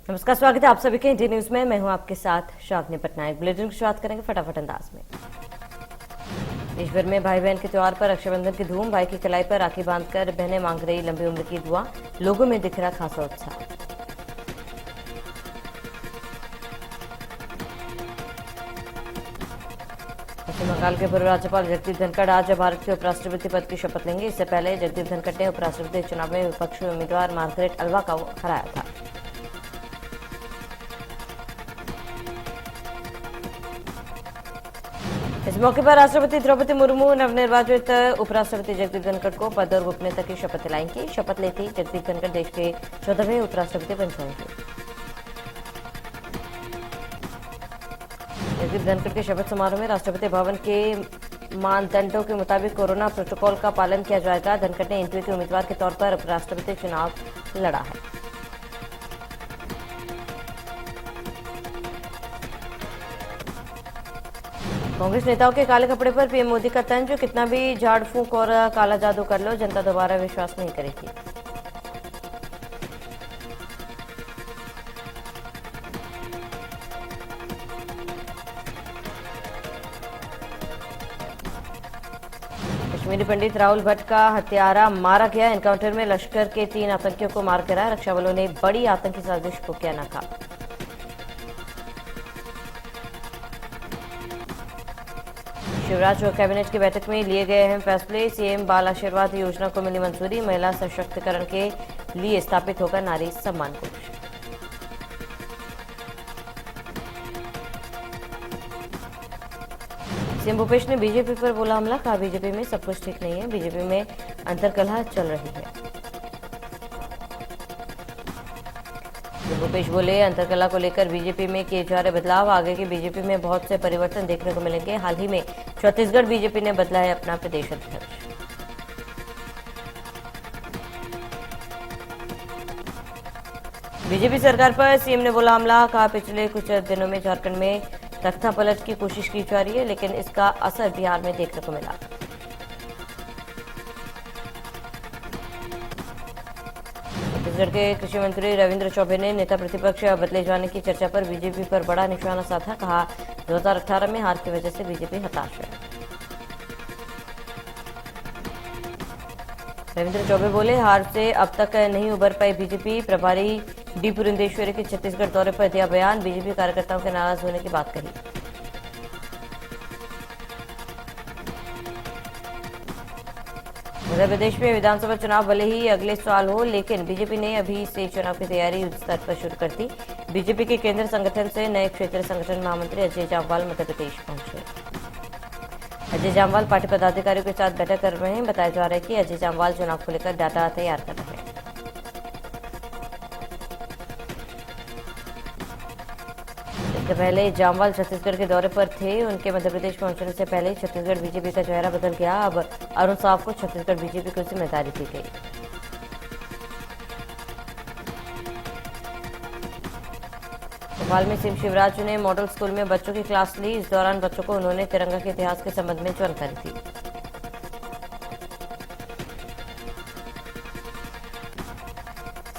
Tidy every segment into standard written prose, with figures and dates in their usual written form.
नमस्कार, स्वागत है आप सभी के इंडी न्यूज में। मैं हूं आपके साथ शावनी पटनायक। बुलेटिन की शुरुआत करेंगे फटाफट अंदाज में। देश भर में भाई बहन के त्योहार पर रक्षाबंधन की धूम। भाई की कलाई पर राखी बांधकर बहनें मांग रही लंबी उम्र की दुआ। लोगों में दिख रहा खासा उत्साह। पश्चिम बंगाल के पूर्व राज्यपाल जगदीप धनखड़ आज भारत के उपराष्ट्रपति पद की शपथ लेंगे। इससे पहले जगदीप धनखड़ ने उपराष्ट्रपति चुनाव में विपक्षी उम्मीदवार मार्गरेट अल्वा को हराया था। इस मौके पर राष्ट्रपति द्रौपदी मुर्मू नवनिर्वाचित उपराष्ट्रपति जगदीप धनखड़ को पद और गोपनीयता की शपथ दिलाएंगी। शपथ लेते ही जगदीप धनखड़ देश के 14वें उपराष्ट्रपति बन जाएंगे। जगदीप धनखड़ के शपथ समारोह में राष्ट्रपति भवन के मानदंडों के मुताबिक कोरोना प्रोटोकॉल का पालन किया जाएगा। धनखड़ ने एनडीए के उम्मीदवार के तौर पर उपराष्ट्रपति चुनाव लड़ा है। कांग्रेस नेताओं के काले कपड़े पर पीएम मोदी का तंज। कितना भी झाड़ फूंक और काला जादू कर लो, जनता दोबारा विश्वास नहीं करेगी। कश्मीरी पंडित राहुल भट्ट का हत्यारा मारा गया। एनकाउंटर में लश्कर के 3 आतंकियों को मार गिराया। रक्षा बलों ने बड़ी आतंकी साजिश को किया नाकाम। शिवराज और कैबिनेट की बैठक में लिए गए अहम फैसले। सीएम बाल आशीर्वाद योजना को मिली मंजूरी। महिला सशक्तिकरण के लिए स्थापित होगा नारी सम्मान कोष। सीएम भूपेश ने बीजेपी पर बोला हमला। कहा बीजेपी में सब कुछ ठीक नहीं है, बीजेपी में अंतर्कलह चल रही है। भूपेश बोले अंतर्कलह को लेकर बीजेपी में किए जा रहे बदलाव, आगे की बीजेपी में बहुत से परिवर्तन देखने को मिलेंगे। हाल ही में छत्तीसगढ़ बीजेपी ने बदला है अपना प्रदेश अध्यक्ष। बीजेपी सरकार पर सीएम ने बोला हमला। कहा पिछले कुछ दिनों में झारखंड में तख्ता पलट की कोशिश की जा रही है, लेकिन इसका असर बिहार में देखने को मिला। छत्तीसगढ़ के कृषि मंत्री रविंद्र चौबे ने नेता प्रतिपक्ष बदले जाने की चर्चा पर बीजेपी पर बड़ा निशाना साधा। कहा 2018 में हार की वजह से बीजेपी हताश है। रविंद्र चौबे बोले हार से अब तक नहीं उबर पाई बीजेपी। प्रभारी डी पुरंदेश्वरी के छत्तीसगढ़ दौरे पर दिया बयान। बीजेपी कार्यकर्ताओं के नाराज होने की बात कही। मध्य प्रदेश में विधानसभा चुनाव भले ही अगले साल हो, लेकिन बीजेपी ने अभी से चुनाव की तैयारी युद्ध स्तर पर शुरू कर दी। बीजेपी के केंद्र संगठन से नए क्षेत्रीय संगठन महामंत्री अजय जामवाल मध्य प्रदेश पहुंचे। अजय जामवाल पार्टी पदाधिकारियों के साथ बैठक कर रहे हैं। बताया जा रहा है कि अजय जामवाल चुनाव को लेकर डाटा तैयार कर रहे हैं। इससे पहले जामवाल छत्तीसगढ़ के दौरे पर थे। उनके मध्य प्रदेश पहुंचने से पहले छत्तीसगढ़ बीजेपी का चेहरा बदल गया। अब अरुण साव को छत्तीसगढ़ बीजेपी को जिम्मेदारी दी गई। भोपाल में सीएम शिवराज ने मॉडल स्कूल में बच्चों की क्लास ली। इस दौरान बच्चों को उन्होंने तिरंगा के इतिहास के संबंध में जानकारी दी।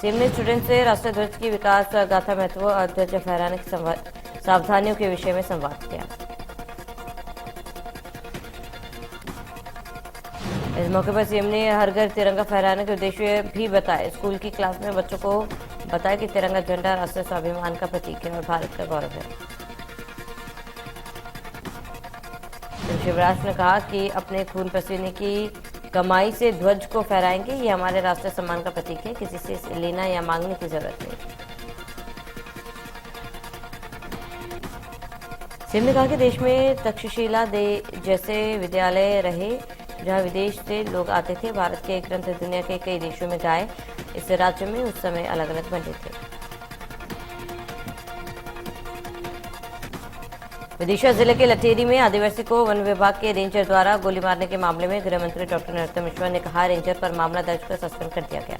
सीएम ने स्टूडेंट से राष्ट्रीय ध्वज की विकास गाथा महत्व और ध्वज फहराने की सावधानियों के विषय में संवाद किया। इस मौके पर सीएम ने हर घर तिरंगा फहराने के उद्देश्य भी बताए। स्कूल की क्लास में बच्चों को बताया कि तिरंगा झंडा राष्ट्रीय स्वाभिमान का प्रतीक है और भारत का गौरव है। शिवराज ने कहा कि अपने खून पसीने की कमाई से ध्वज को फहराएंगे। ये हमारे राष्ट्रीय सम्मान का प्रतीक है, किसी से इसे लेना या मांगने की जरूरत नहीं। सीएम ने कहा कि देश में तक्षशिला जैसे विद्यालय रहे जहां विदेश से लोग आते थे। भारत के ग्रंथ दुनिया के कई देशों में गए। इस राज्य में उस समय अलग अलग बने थे। विदिशा जिले के लटेरी में आदिवासी को वन विभाग के रेंजर द्वारा गोली मारने के मामले में गृह मंत्री डॉक्टर नरोत्तम मिश्रा ने कहा रेंजर पर मामला दर्ज कर सस्पेंड कर दिया गया।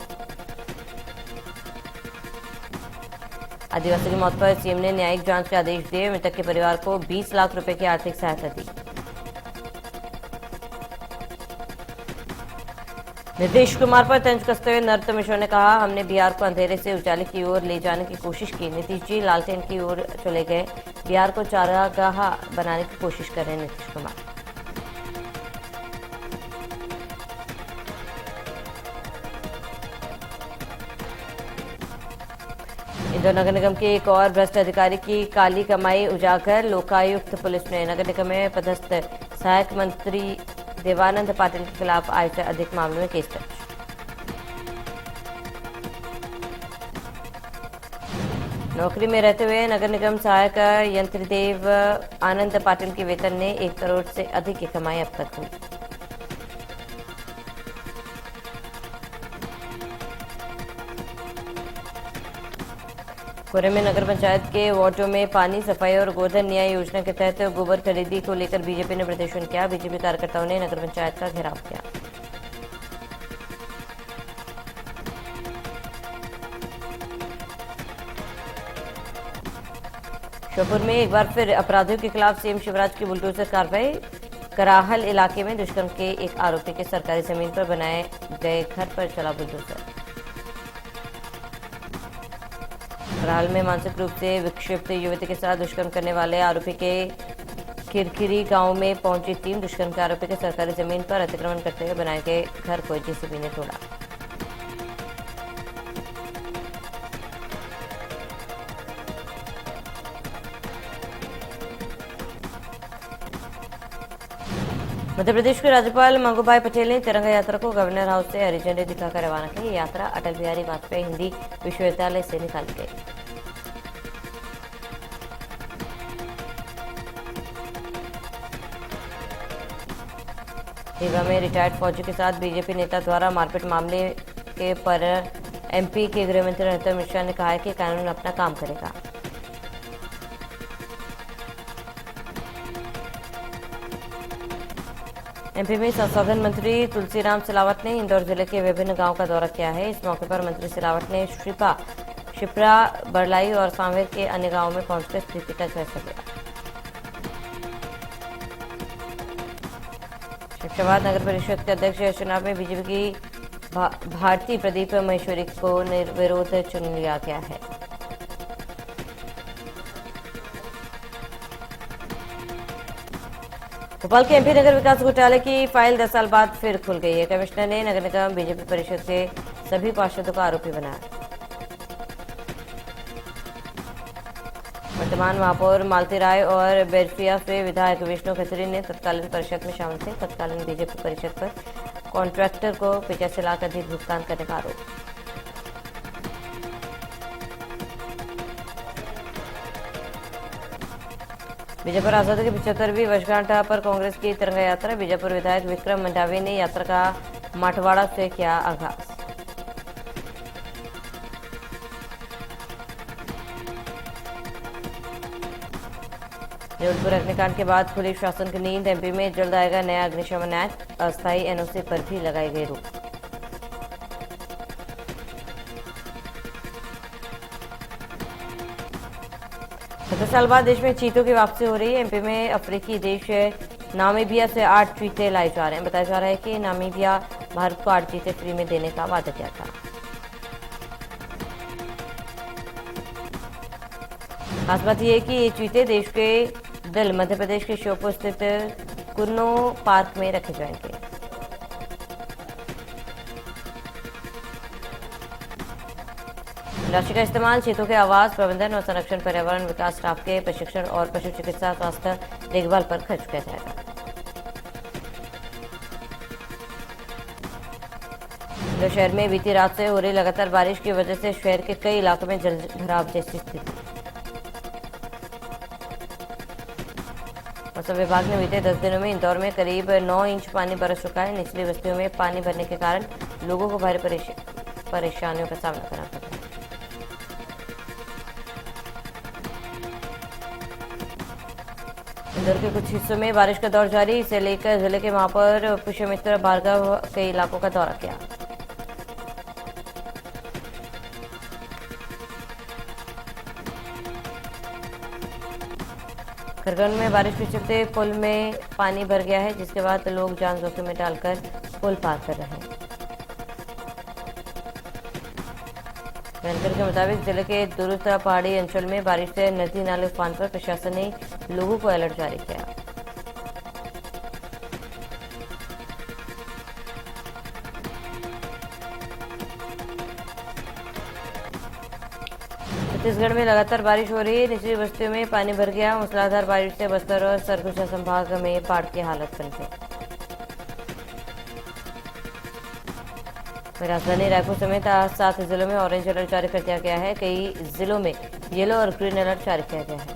आदिवासी की मौत पर सीएम ने न्यायिक जांच के आदेश दिए। मृतक के परिवार को 20 लाख रुपए की आर्थिक सहायता दी। नीतीश कुमार पर तंज कसते हुए नरोत्तम मिश्रा ने कहा, हमने बिहार को अंधेरे से उजाले की ओर ले जाने की कोशिश की। नीतीश जी लालटेन की ओर चले गए। बिहार को चारागाह बनाने की कोशिश कर रहे हैं नीतीश कुमार। इंदौर नगर निगम के एक और भ्रष्ट अधिकारी की काली कमाई उजागर। लोकायुक्त पुलिस ने नगर निगम में पदस्थ सहायक मंत्री देवानंद पाटिल के खिलाफ आय से अधिक मामले में केस दर्ज। नौकरी में रहते हुए नगर निगम सहायक यंत्रदेव आनंद पाटिल के वेतन ने 1 करोड़ से अधिक की कमाई अब तक हुई। कोरे में नगर पंचायत के वार्डों में पानी, सफाई और गोधन न्याय योजना के तहत गोबर खरीदी को लेकर बीजेपी ने प्रदर्शन किया। बीजेपी कार्यकर्ताओं ने नगर पंचायत का घेराव किया। श्योपुर में एक बार फिर अपराधियों के खिलाफ सीएम शिवराज की बुलडोजर कार्रवाई। कराहल इलाके में दुष्कर्म के एक आरोपी के सरकारी जमीन पर बनाए गए घर पर चला बुलडोजर। कराहल में मानसिक रूप से विक्षिप्त युवती के साथ दुष्कर्म करने वाले आरोपी के खिरखिरी गांव में पहुंची टीम। दुष्कर्म के आरोपी के सरकारी जमीन पर अतिक्रमण करते हुए बनाए गए घर को जेसीबी ने तोड़ा। मध्य प्रदेश के राज्यपाल मंगूभाई पटेल ने तिरंगा यात्रा को गवर्नर हाउस से हरी झंडी दिखाकर रवाना किया। ये यात्रा अटल बिहारी वाजपेयी हिंदी विश्वविद्यालय से निकाली गई। रीवा में रिटायर्ड फौजी के साथ बीजेपी नेता द्वारा मारपीट मामले के पर एमपी के गृहमंत्री नरोत्तम मिश्रा ने कहा है कि कानून अपना काम करेगा। एमपी में संसाधन मंत्री तुलसीराम सिलावट ने इंदौर जिले के विभिन्न गांवों का दौरा किया है। इस मौके पर मंत्री सिलावट ने शिप्रा, बरलाई और सांवेर के अन्य गांवों में पहुंचकर स्थिति का जायजा लिया। शमशाबाद नगर परिषद के अध्यक्ष चुनाव में बीजेपी की भारती प्रदीप महेश्वरी को निर्विरोध चुन लिया गया है। भोपाल के एमपी नगर विकास घोटाले की फाइल 10 साल बाद फिर खुल गई है। कमिश्नर ने नगर निगम बीजेपी परिषद के सभी पार्षदों को आरोपी बनाया। वर्तमान महापौर मालती राय और बेरफिया से विधायक विष्णु खत्री ने तत्कालीन परिषद में शामिल थे। तत्कालीन बीजेपी परिषद पर कॉन्ट्रैक्टर को 85 लाख अधिक भुगतान करने का आरोप। बीजापुर आजादी की 75वीं वर्षगांठ पर कांग्रेस की तिरंगा यात्रा। बीजापुर विधायक विक्रम मंडावी ने यात्रा का माठवाड़ा से किया आगाज। जबलपुर अग्निकांड के बाद खुली शासन की नींद। एमपी में जल्द आएगा नया अग्निशमन एक्ट। अस्थायी एनओसी पर भी लगाई गई रोक। सत्तर साल बाद देश में चीतों की वापसी हो रही है। एमपी में अफ्रीकी देश नामीबिया से 8 चीते लाए जा रहे हैं। बताया जा रहा है कि नामीबिया भारत को 8 चीते फ्री में देने का वादा किया था। खास बात यह है कि ये चीते देश के दिल मध्य प्रदेश के श्योपुर स्थित कुन्नो पार्क में रखे जाएंगे। राशि का इस्तेमाल चीतों के आवास प्रबंधन और संरक्षण, पर्यावरण विकास स्टाफ के प्रशिक्षण और पशु चिकित्सा स्वास्थ्य देखभाल पर खर्च किया जाएगा। जो शहर में बीती रात से हो रही लगातार बारिश की वजह से शहर के कई इलाकों में जल भराव जैसी स्थिति। मौसम विभाग ने बीते 10 दिनों में इंदौर में करीब 9 इंच पानी बरस चुका है। निचली बस्तियों में पानी भरने के कारण लोगों को भारी परेशानियों का सामना करना पड़ रहा है। इंदौर के कुछ हिस्सों में बारिश का दौर जारी। इसे लेकर जिले के महापौर पुष्यमित्र भार्गव कई इलाकों का दौरा किया। खरगोन में बारिश के चलते पुल में पानी भर गया है, जिसके बाद लोग जान जोखिम में डालकर पुल पार कर रहे हैं। जानकारी के मुताबिक जिले के दूरस्थ पहाड़ी अंचल में बारिश से नदी नाले उफान पर प्रशासन ने लोगों को अलर्ट जारी किया। छत्तीसगढ़ में लगातार बारिश हो रही है। निचली बस्तियों में पानी भर गया। मूसलाधार बारिश से बस्तर और सरगुजा संभाग में बाढ़ की हालत बन गई। राजधानी रायपुर समेत आज 7 जिलों में ऑरेंज अलर्ट जारी कर दिया गया है। कई जिलों में येलो और ग्रीन अलर्ट जारी किया गया है।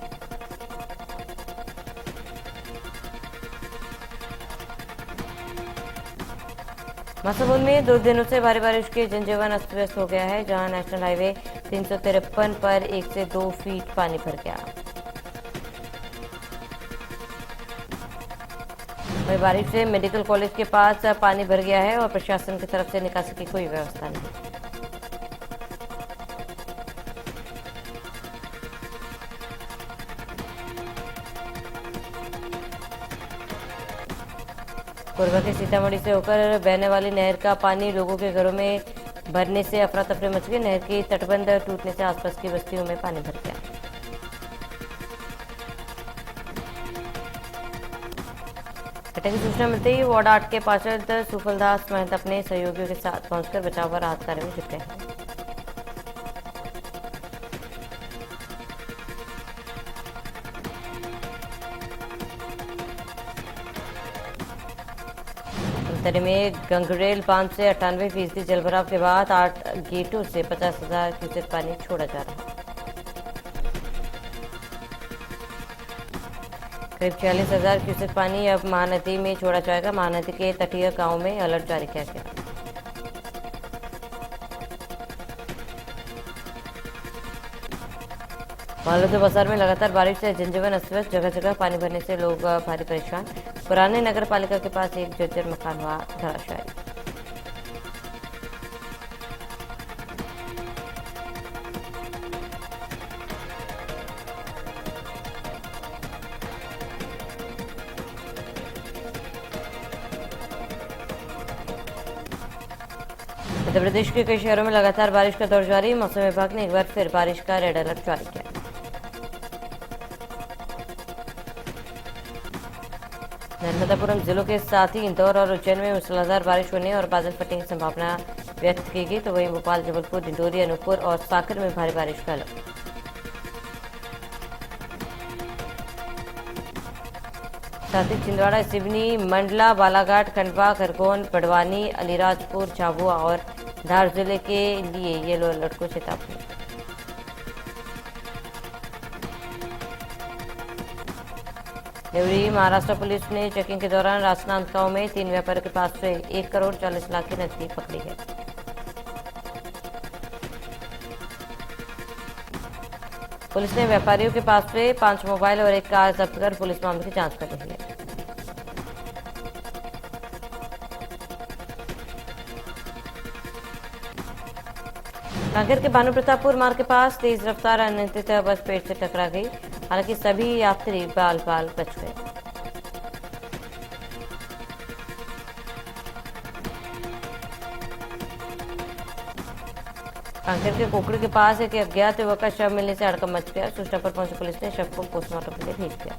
महासमुंद में 2 दिनों से भारी बारिश के जनजीवन अस्त व्यस्त हो गया है, जहां नेशनल हाईवे 353 पर 1 से 2 फीट पानी भर गया। वहीं बारिश से मेडिकल कॉलेज के पास पानी भर गया है और प्रशासन की तरफ से निकासी की कोई व्यवस्था नहीं। कोरबा के सीतामढ़ी से होकर बहने वाली नहर का पानी लोगों के घरों में भरने से अफरा तफरी मच गई। नहर की तटबंध टूटने से आसपास की बस्तियों में पानी भर गया। घटना की सूचना मिलते ही वार्ड 8 के पार्षद सुफलदास महंत अपने सहयोगियों के साथ पहुंचकर बचाव और राहत कार्य में जुटे हैं। धमतरी में गंगरेल बांध से 98% जलभराव के बाद 8 गेटों से 50,000 क्यूसेक पानी छोड़ा जा रहा है। करीब 46,000 क्यूसेक पानी अब महानदी में छोड़ा जाएगा। महानदी के तटीय गांवों में अलर्ट जारी किया गया। मालूद बाजार में लगातार बारिश से जनजीवन अस्त व्यस्त, जगह जगह पानी भरने से लोग भारी परेशान। पुराने नगर पालिका के पास एक जर्जर मकान हुआ धराशायी। मध्य प्रदेश के कई शहरों में लगातार बारिश का दौर जारी। मौसम विभाग ने एक बार फिर बारिश का रेड अलर्ट जारी किया। नर्मदापुरम जिलों के साथ ही इंदौर और उज्जैन में मूसलाधार बारिश होने और बादल फटने की संभावना व्यक्त की गई, तो वहीं भोपाल, जबलपुर, डिंडोरी, अनूपपुर और सागर में भारी बारिश का अलर्ट। साथ ही छिंदवाड़ा, सिवनी, मंडला, बालाघाट, खंडवा, खरगोन, बड़वानी, अलीराजपुर, झाबुआ और धार जिले के लिए येलो अलर्ट को चेतावनी। देवरी महाराष्ट्र पुलिस ने चेकिंग के दौरान राजनांद गांव में 3 व्यापारियों के पास से 1 करोड़ 40 लाख की नकदी पकड़ी है। पुलिस ने व्यापारियों के पास से 5 मोबाइल और 1 कार जब्त कर पुलिस मामले की जांच कर रही है। कांकेर के भानु प्रतापपुर मार्ग के पास तेज रफ्तार अनियंत्रित बस पेड़ से टकरा गई। हालांकि सभी यात्री बाल बाल बच गए। कांकेर के कोकड़ी के पास एक अज्ञात युवक का शव मिलने से हड़कंप मच गया। सूचना पर पहुंची पुलिस ने शव को पोस्टमार्टम के लिए भेज दिया।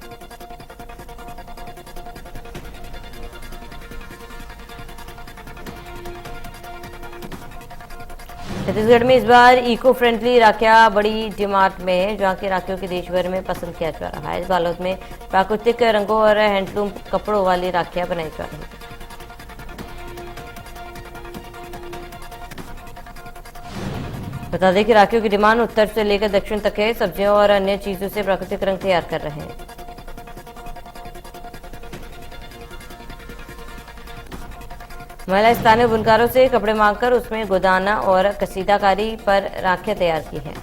छत्तीसगढ़ में इस बार इको फ्रेंडली राखियां बड़ी डिमांड में है, जहां की राखियों के देश भर में पसंद किया जा रहा है। बालोद में प्राकृतिक रंगों और हैंडलूम कपड़ों वाली राखियां बनाई जा रही है। बता दें कि राखियों की डिमांड उत्तर से लेकर दक्षिण तक है। सब्जियों और अन्य चीजों से प्राकृतिक रंग तैयार कर रहे हैं। महिला स्थानीय बुनकारों से कपड़े मांगकर उसमें गोदाना और कसीदाकारी पर राखियां तैयार की हैं।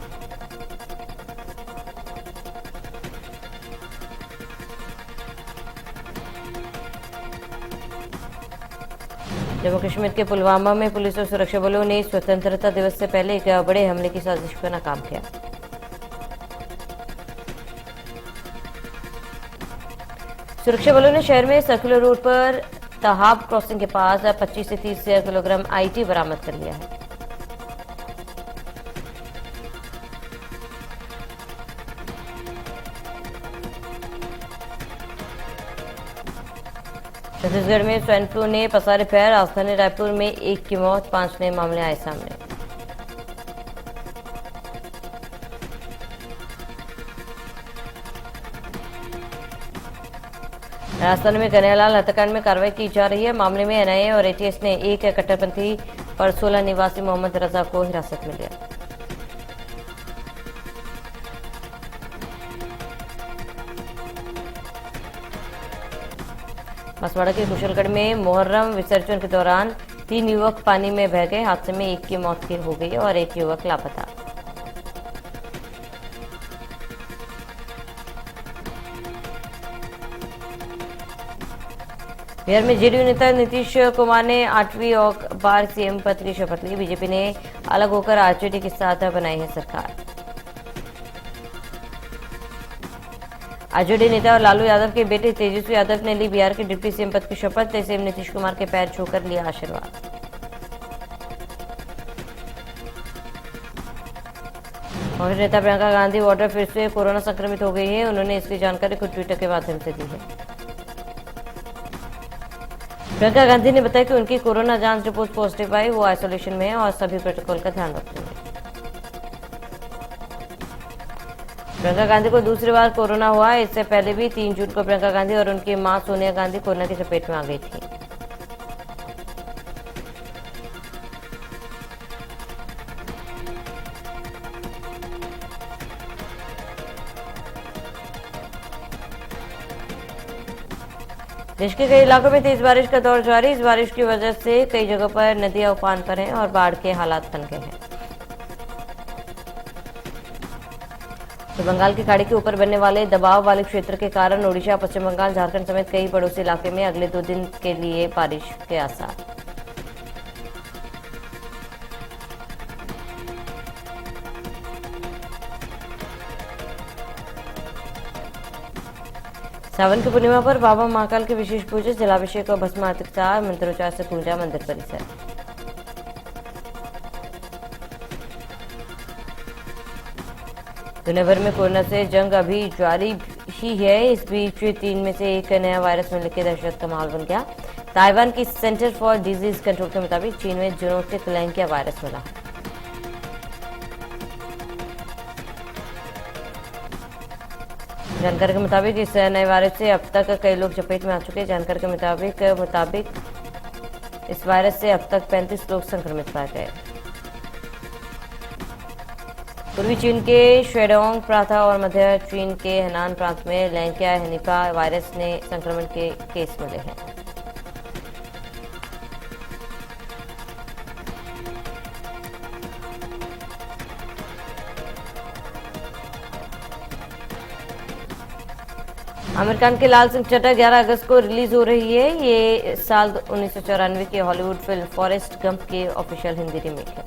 जम्मू कश्मीर के पुलवामा में पुलिस और सुरक्षा बलों ने स्वतंत्रता दिवस से पहले एक बड़े हमले की साजिश को नाकाम किया। सुरक्षा बलों ने शहर में सर्कुलर रोड पर तहाब क्रॉसिंग के पास 25 से 30 किलोग्राम आईटी बरामद कर लिया है। छत्तीसगढ़ में स्वाइन फ्लू ने पसारे पैर, राजधानी रायपुर में 1 की मौत, 5 नए मामले आए सामने। राजस्थान में कन्हैयालाल हत्याकांड में कार्रवाई की जा रही है। मामले में एनआईए और एटीएस ने एक कट्टरपंथी परसोला निवासी मोहम्मद रजा को हिरासत में लिया। बांसवाड़ा के कुशलगढ़ में मुहर्रम विसर्जन के दौरान 3 युवक पानी में बह गए। हादसे में 1 की मौत हो गई और 1 युवक लापता। बिहार में जेडीयू नेता नीतीश कुमार ने 8वीं बार सीएम पद की शपथ ली। बीजेपी ने अलग होकर आरजेडी के साथ बनाई है सरकार। आरजेडी नेता और लालू यादव के बेटे तेजस्वी यादव ने ली बिहार के डिप्टी सीएम पद की शपथ। सीएम नीतीश कुमार के पैर छूकर लिया आशीर्वाद। कांग्रेस नेता प्रियंका गांधी वाड्रा फिर से कोरोना संक्रमित हो गई है। उन्होंने इसकी जानकारी खुद ट्विटर के माध्यम से दी है। प्रियंका गांधी ने बताया कि उनकी कोरोना जांच रिपोर्ट पॉजिटिव आई। वो आइसोलेशन में है और सभी प्रोटोकॉल का ध्यान रखेंगे। प्रियंका गांधी को दूसरी बार कोरोना हुआ है। इससे पहले भी 3 जून को प्रियंका गांधी और उनकी मां सोनिया गांधी कोरोना की चपेट में आ गई थी। देश के कई इलाकों में तेज बारिश का दौर जारी। इस बारिश की वजह से कई जगहों पर नदियां उफान पर हैं और बाढ़ के हालात बन गए हैं। तो बंगाल की खाड़ी के ऊपर बनने वाले दबाव वाले क्षेत्र के कारण ओडिशा, पश्चिम बंगाल, झारखंड समेत कई पड़ोसी इलाके में अगले 2 दिन के लिए बारिश के आसार। सावन की पूर्णिमा पर बाबा महाकाल की विशेष पूजा, जलाभिषेक और भस्म आरती के साथ मंत्रोच्चार से गूंजा मंदिर परिसर। दुनिया भर में कोरोना से जंग अभी जारी ही है। इस बीच 3 में से 1 नया वायरस मिलने के दहशत का माहौल बन गया। ताइवान की सेंटर फॉर डिजीज कंट्रोल के मुताबिक चीन में जूनोटिक लैंगिया वायरस मिला। जानकारी के मुताबिक इस नए वायरस से अब तक कई लोग चपेट में आ चुके हैं। जानकारी के मुताबिक इस वायरस से अब तक 35 लोग संक्रमित पाए गए। पूर्वी चीन के शेडोंग प्रांत और मध्य चीन के हेनान प्रांत में लैंगिया हेनिपा वायरस ने संक्रमण के केस मिले हैं। आमिर खान की लाल सिंह चड्ढा 11 अगस्त को रिलीज हो रही है। ये साल 1994 की हॉलीवुड फिल्म फॉरेस्ट गंप की ऑफिशियल हिंदी रीमेक है।